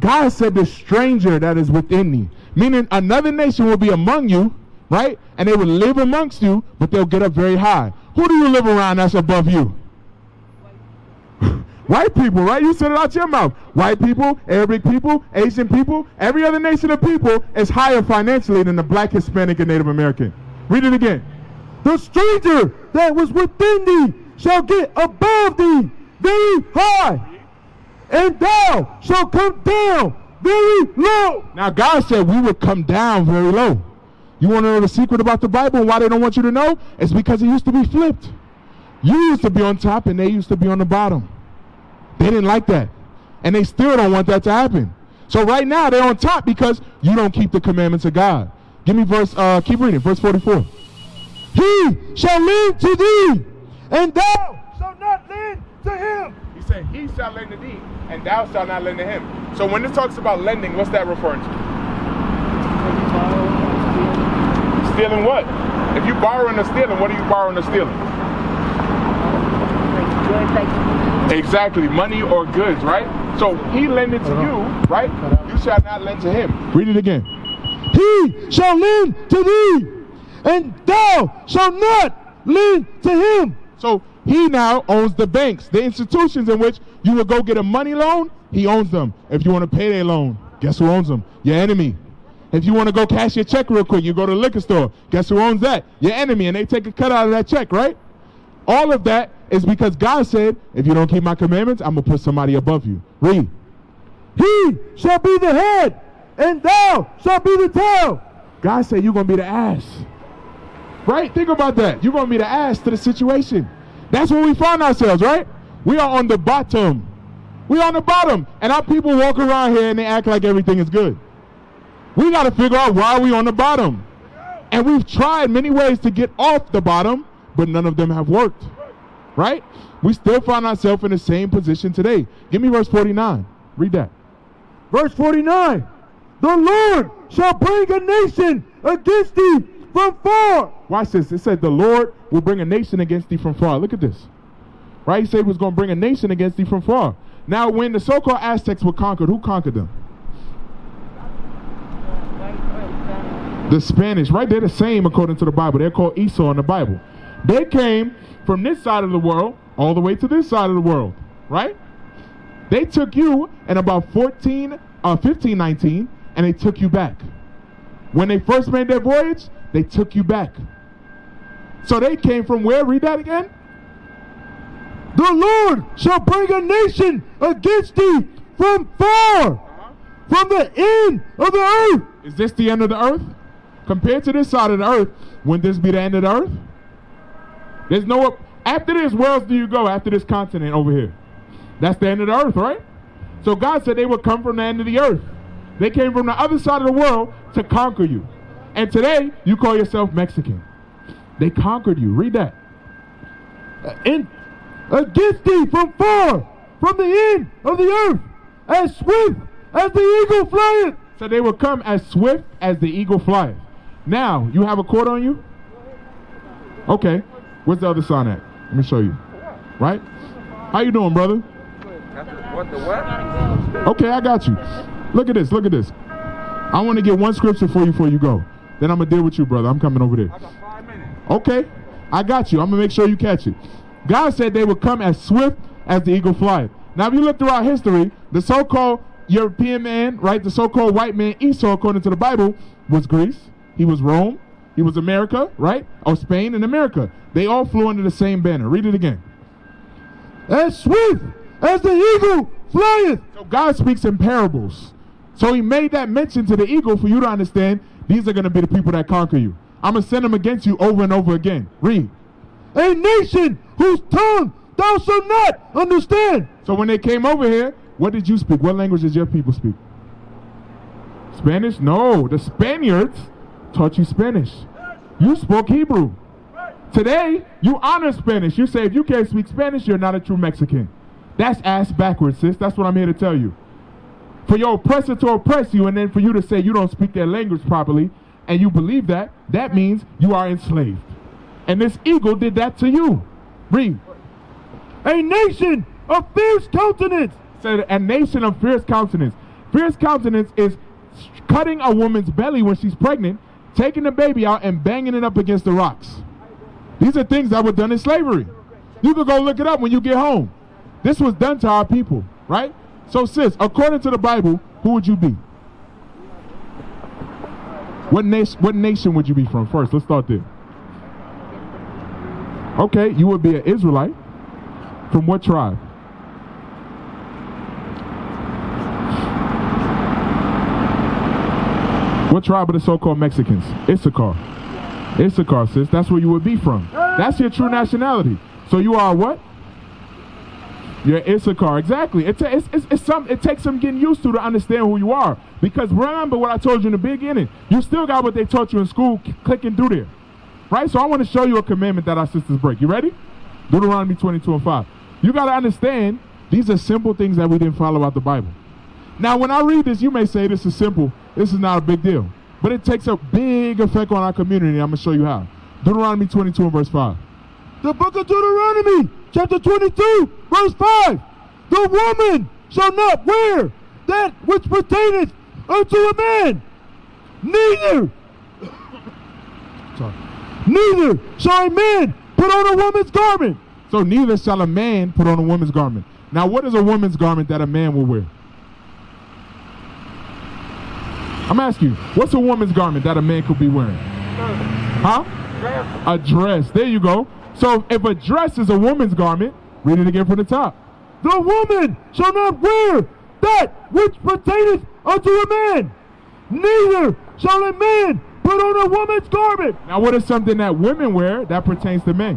God said the stranger that is within thee. Meaning another nation will be among you, right? And they will live amongst you, but they'll get up very high. Who do you live around that's above you? White people, right? You said it out your mouth. White people, Arabic people, Asian people, every other nation of people is higher financially than the black, Hispanic, and Native American. Read it again. The stranger that was within thee shall get above thee very high, and thou shalt come down very low. Now God said we would come down very low. You want to know the secret about the Bible and why they don't want you to know? It's because it used to be flipped. You used to be on top and they used to be on the bottom. They didn't like that. And they still don't want that to happen. So right now they're on top because you don't keep the commandments of God. Give me verse, keep reading, verse 44. He shall lend to thee, and thou shalt not lend to him. He said, he shall lend to thee, and thou shalt not lend to him. So when it talks about lending, what's that referring to? Stealing what? If you borrowing or stealing, what are you borrowing or stealing? Exactly, money or goods, right? So he lended to you, right? You shall not lend to him. Read it again. He shall lend to thee, and thou shalt not lend to him. So he now owns the banks, the institutions in which you will go get a money loan, he owns them. If you want to pay their loan, guess who owns them? Your enemy. If you want to go cash your check real quick, you go to the liquor store, guess who owns that? Your enemy, and they take a cut out of that check, right? All of that is because God said, if you don't keep my commandments, I'm going to put somebody above you. Read. He shall be the head, and thou shalt be the tail. God said you're going to be the ass. Right? Think about that. You're going to be the ass to the situation. That's where we find ourselves, right? We are on the bottom. We are on the bottom. And our people walk around here and they act like everything is good. We got to figure out why we on the bottom. And we've tried many ways to get off the bottom, but none of them have worked. Right? We still find ourselves in the same position today. Give me verse 49. Read that. Verse 49. The Lord shall bring a nation against thee from far. Watch this. It said the Lord will bring a nation against thee from far. Look at this. Right? He said he was going to bring a nation against thee from far. Now, when the so-called Aztecs were conquered, who conquered them? The Spanish. Right? They're the same according to the Bible. They're called Esau in the Bible. They came from this side of the world all the way to this side of the world. Right? They took you in about 1519, and they took you back. When they first made their voyage, they took you back. So they came from where? Read that again. The Lord shall bring a nation against thee from far, from the end of the earth. Is this the end of the earth? Compared to this side of the earth, wouldn't this be the end of the earth? There's no, after this, where else do you go after this continent over here? That's the end of the earth, right? So God said they would come from the end of the earth. They came from the other side of the world to conquer you. And today, you call yourself Mexican. They conquered you. Read that. Against thee from far, from the end of the earth, as swift as the eagle flieth. So they will come as swift as the eagle flieth. Now, you have a cord on you? Okay. Where's the other sign at? Let me show you. Right? How you doing, brother? What the what? Okay, I got you. Look at this. Look at this. I want to get one scripture for you before you go. Then I'm going to deal with you, brother. I'm coming over there. I got 5 minutes. Okay. I got you. I'm going to make sure you catch it. God said they would come as swift as the eagle flieth. Now, if you look throughout history, the so-called European man, right, the so-called white man, Esau, according to the Bible, was Greece. He was Rome. He was America, right? Or Spain and America. They all flew under the same banner. Read it again. As swift as the eagle flieth. So God speaks in parables. So he made that mention to the eagle for you to understand these are going to be the people that conquer you. I'm going to send them against you over and over again. Read. A nation whose tongue thou shalt not understand. So when they came over here, what did you speak? What language did your people speak? Spanish? No, the Spaniards taught you Spanish. You spoke Hebrew. Today, you honor Spanish. You say if you can't speak Spanish, you're not a true Mexican. That's ass backwards, sis. That's what I'm here to tell you. For your oppressor to oppress you and then for you to say you don't speak their language properly and you believe that, that means you are enslaved. And this eagle did that to you. Read. A nation of fierce countenance. Said a nation of fierce countenance. fierce countenance is cutting a woman's belly when she's pregnant, taking the baby out and banging it up against the rocks. These are things that were done in slavery. You could go look it up when you get home. This was done to our people, right? So sis, according to the Bible, who would you be? What nation would you be from first? Let's start there. Okay, you would be an Israelite. From what tribe? What tribe of the so-called Mexicans? Issachar. Issachar, sis. That's where you would be from. That's your true nationality. So you are what? You're Issachar. Exactly. It takes some getting used to understand who you are. Because remember what I told you in the beginning. You still got what they taught you in school clicking through there. Right? So I want to show you a commandment that our sisters break. You ready? Deuteronomy 22:5. You got to understand, these are simple things that we didn't follow out the Bible. Now, when I read this, you may say this is simple. This is not a big deal. But it takes a big effect on our community. I'm going to show you how. Deuteronomy 22:5. The book of Deuteronomy, chapter 22, verse 5. The woman shall not wear that which pertaineth unto a man. Neither shall a man put on a woman's garment. So neither shall a man put on a woman's garment. Now, what is a woman's garment that a man will wear? I'm asking you, what's a woman's garment that a man could be wearing? Huh? A dress. There you go. So if a dress is a woman's garment, read it again from the top. The woman shall not wear that which pertaineth unto a man. Neither shall a man put on a woman's garment. Now, what is something that women wear that pertains to men?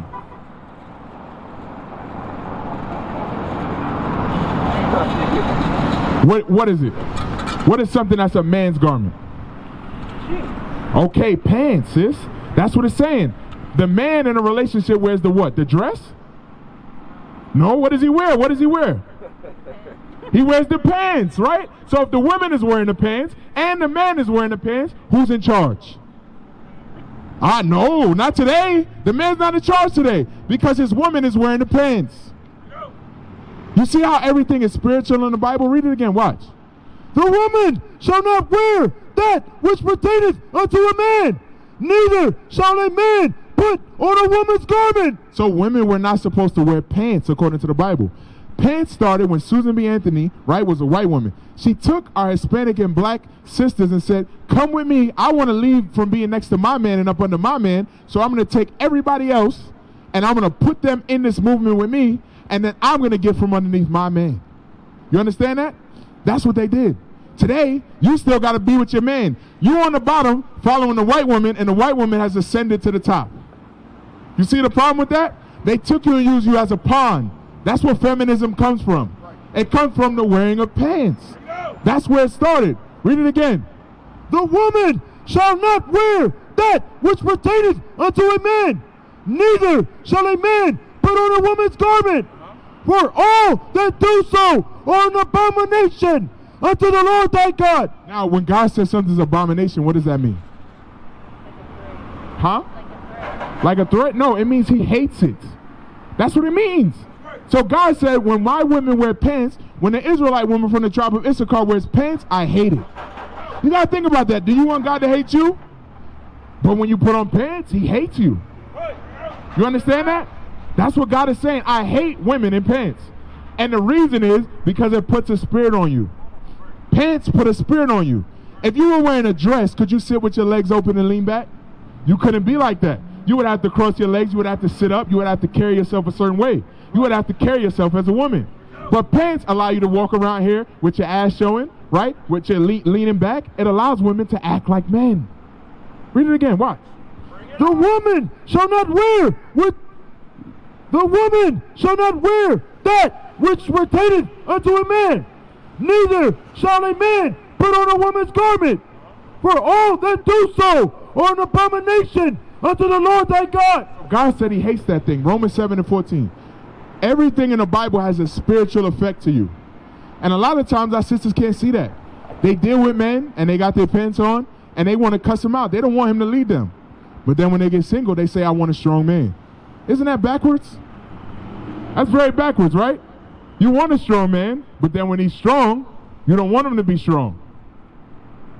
What is it? What is something that's a man's garment? Okay, pants, sis. That's what it's saying. The man in a relationship wears the what? The dress? No, what does he wear? What does he wear? He wears the pants, right? So if the woman is wearing the pants and the man is wearing the pants, who's in charge? No, not today. The man's not in charge today because his woman is wearing the pants. You see how everything is spiritual in the Bible? Read it again, watch. The woman shall not wear that which pertaineth unto a man, neither shall a man put on a woman's garment. So women were not supposed to wear pants according to the Bible. Pants started when Susan B. Anthony, right, was a white woman. She took our Hispanic and black sisters and said, come with me. I want to leave from being next to my man and up under my man. So I'm going to take everybody else and I'm going to put them in this movement with me. And then I'm going to get from underneath my man. You understand that? That's what they did. Today, you still got to be with your man. You on the bottom following the white woman, and the white woman has ascended to the top. You see the problem with that? They took you and used you as a pawn. That's where feminism comes from. It comes from the wearing of pants. That's where it started. Read it again. The woman shall not wear that which pertaineth unto a man, neither shall a man put on a woman's garment. For all that do so are an abomination unto the Lord thy God. Now, when God says something's abomination, what does that mean? Huh? Like a threat? No, it means he hates it. That's what it means. So God said, when my women wear pants, when the Israelite woman from the tribe of Issachar wears pants, I hate it. You got to think about that. Do you want God to hate you? But when you put on pants, he hates you. You understand that? That's what God is saying. I hate women in pants. And the reason is because it puts a spirit on you. Pants put a spirit on you. If you were wearing a dress, could you sit with your legs open and lean back? You couldn't be like that. You would have to cross your legs. You would have to sit up. You would have to carry yourself a certain way. You would have to carry yourself as a woman. But pants allow you to walk around here with your ass showing, right? With your leaning back. It allows women to act like men. Read it again. Watch. The woman shall not wear that which pertaineth unto a man, neither shall a man put on a woman's garment. For all that do so are an abomination unto the Lord thy God. God said he hates that thing. Romans 7:14. Everything in the Bible has a spiritual effect to you. And a lot of times our sisters can't see that. They deal with men and they got their pants on and they want to cuss him out. They don't want him to lead them. But then when they get single, they say, I want a strong man. Isn't that backwards? That's very backwards, right? You want a strong man, but then when he's strong, You don't want him to be strong.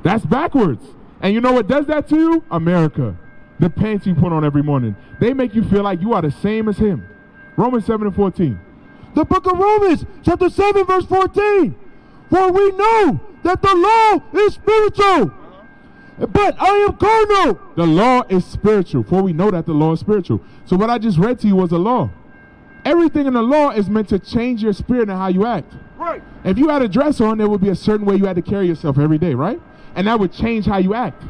That's backwards. And you know what does that to you? America. The pants you put on every morning. They make you feel like you are the same as him. Romans 7:14. The book of Romans, chapter 7, verse 14. For we know that the law is spiritual, but I am carnal. The law is spiritual. For we know that the law is spiritual. So what I just read to you was a law. Everything in the law is meant to change your spirit and how you act. Right. If you had a dress on, there would be a certain way you had to carry yourself every day, right? And that would change how you act.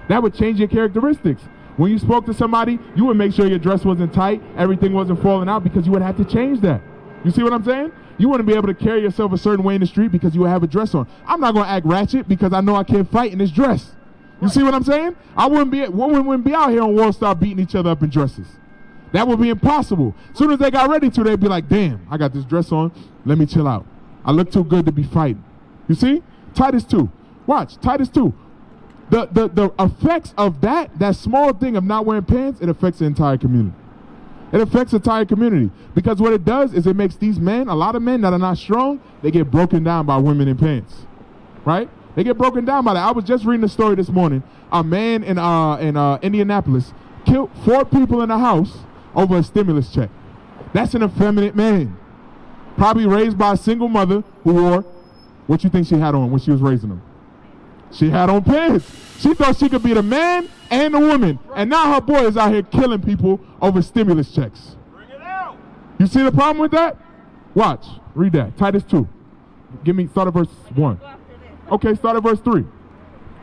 That would change your characteristics. When you spoke to somebody, you would make sure your dress wasn't tight, everything wasn't falling out, because you would have to change that. You see what I'm saying? You wouldn't be able to carry yourself a certain way in the street because you would have a dress on. I'm not going to act ratchet because I know I can't fight in this dress. You see what I'm saying? Women wouldn't be out here on Wall Street beating each other up in dresses. That would be impossible. As soon as they got ready to, they'd be like, damn, I got this dress on. Let me chill out. I look too good to be fighting. You see? Titus 2. Watch, Titus 2. The effects of that small thing of not wearing pants, it affects the entire community. It affects the entire community. Because what it does is it makes these men, a lot of men that are not strong, they get broken down by women in pants. Right? They get broken down by that. I was just reading a story this morning. A man in Indianapolis killed 4 people in a house over a stimulus check. That's an effeminate man. Probably raised by a single mother who wore, what you think she had on when she was raising them? She had on pants. She thought she could be the man and the woman. And now her boy is out here killing people over stimulus checks. Bring it out. You see the problem with that? Watch. Read that. Titus 2. Start at verse 1. Okay, start at verse 3.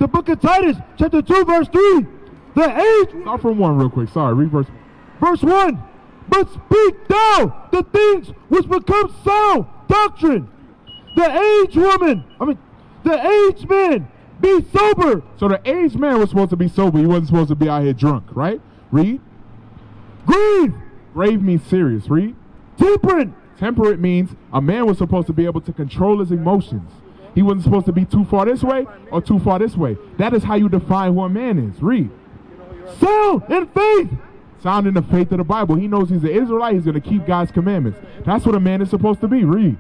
The book of Titus, chapter 2, verse 3. The age. Start from 1 real quick. Sorry, read verse 1. Verse 1. But speak thou the things which become sound doctrine. The aged man, be sober. So the aged man was supposed to be sober. He wasn't supposed to be out here drunk, right? Read. Grieve. Grave means serious. Read. Temperate. Temperate means a man was supposed to be able to control his emotions. He wasn't supposed to be too far this way or too far this way. That is how you define who a man is. Read. Sound in faith. Sound in the faith of the Bible. He knows he's an Israelite. He's going to keep God's commandments. That's what a man is supposed to be. Read.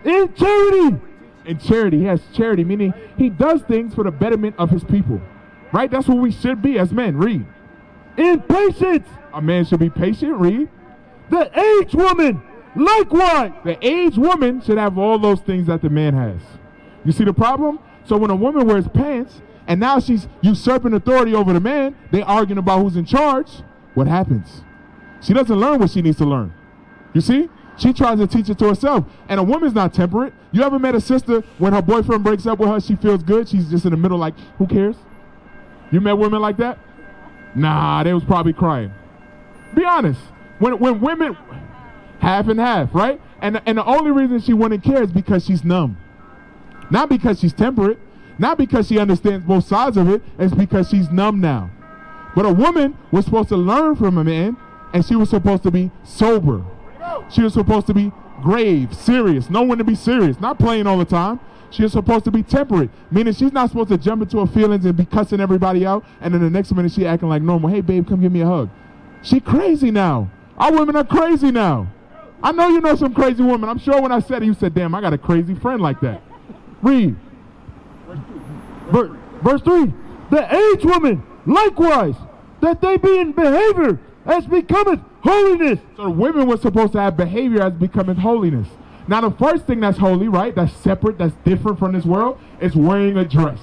In charity. In charity. He has charity, meaning he does things for the betterment of his people. Right? That's what we should be as men. Read. In patience. A man should be patient. Read. The aged woman, likewise. The aged woman should have all those things that the man has. You see the problem? So when a woman wears pants and now she's usurping authority over the man, they arguing about who's in charge. What happens? She doesn't learn what she needs to learn. You see? She tries to teach it to herself. And a woman's not temperate. You ever met a sister when her boyfriend breaks up with her, she feels good? She's just in the middle like, who cares? You met women like that? Nah, they was probably crying. Be honest. When women, half and half, right? And the only reason she wouldn't care is because she's numb. Not because she's temperate. Not because she understands both sides of it. It's because she's numb now. But a woman was supposed to learn from a man, and she was supposed to be sober. She was supposed to be grave, serious, know when to be serious, not playing all the time. She was supposed to be temperate, meaning she's not supposed to jump into her feelings and be cussing everybody out, and then the next minute she acting like normal. Hey, babe, come give me a hug. She crazy now. Our women are crazy now. I know you know some crazy women. I'm sure when I said it, you said, damn, I got a crazy friend like that. Read. Verse 3. The aged woman, likewise, that they be in behavior as becometh holiness. So the women were supposed to have behavior as becoming holiness. Now the first thing that's holy, right, that's separate, that's different from this world, is wearing a dress.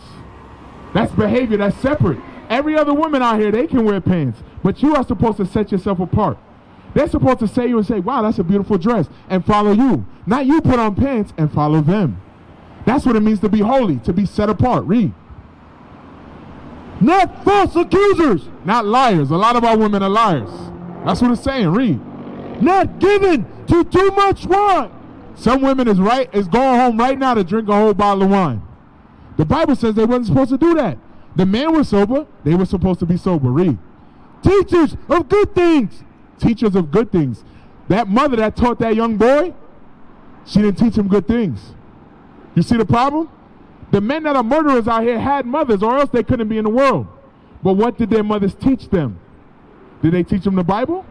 That's behavior, that's separate. Every other woman out here, they can wear pants, but you are supposed to set yourself apart. They're supposed to say you and say, wow, that's a beautiful dress, and follow you. Not you put on pants and follow them. That's what it means to be holy, to be set apart. Read. Not false accusers. Not liars. A lot of our women are liars. That's what it's saying. Read. Not given to too much wine. Some women is going home right now to drink a whole bottle of wine. The Bible says they wasn't supposed to do that. The men were sober. They were supposed to be sober. Read. Teachers of good things. Teachers of good things. That mother that taught that young boy, she didn't teach him good things. You see the problem? The men that are murderers out here had mothers, or else they couldn't be in the world. But what did their mothers teach them? Did they teach them the Bible?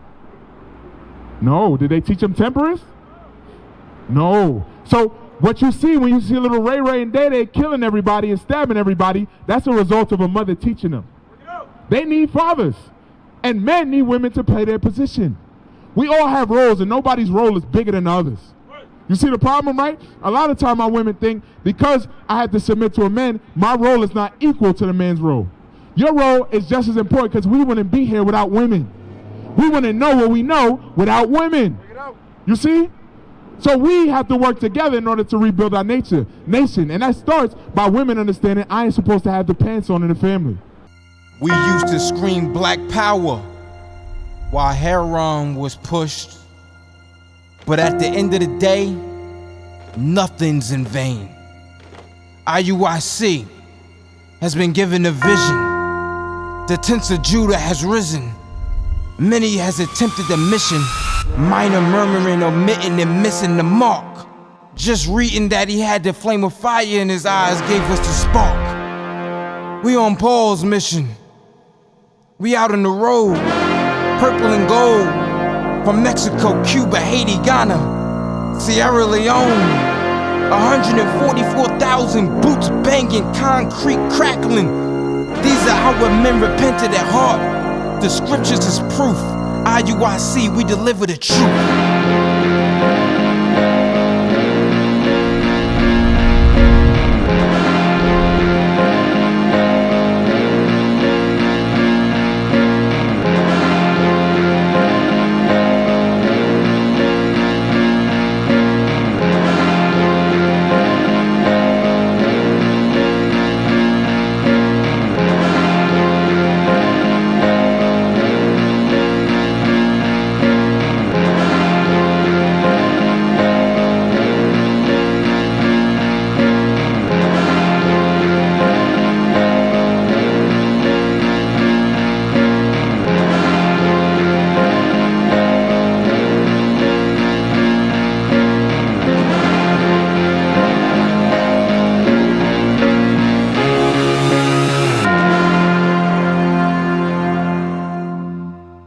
No. Did they teach them temperance? No. So What you see when you see little Ray Ray and Day Day killing everybody and stabbing everybody, that's a result of a mother teaching them. They need fathers. And men need women to play their position. We all have roles, and nobody's role is bigger than the others. You see the problem, right? A lot of time my women think because I have to submit to a man, my role is not equal to the man's role. Your role is just as important because we wouldn't be here without women. We wouldn't know what we know without women. You see? So we have to work together in order to rebuild our nation. And that starts by women understanding I ain't supposed to have the pants on in the family. We used to scream black power while heroin was pushed. But at the end of the day, nothing's in vain. IUIC has been given a vision. The tents of Judah has risen. Many has attempted the mission. Minor murmuring, omitting, and missing the mark. Just reading that he had the flame of fire in his eyes gave us the spark. We on Paul's mission. We out on the road, purple and gold. From Mexico, Cuba, Haiti, Ghana, Sierra Leone. 144,000 boots banging, concrete crackling. These are our men repented at heart. The scriptures is proof. IUIC, we deliver the truth.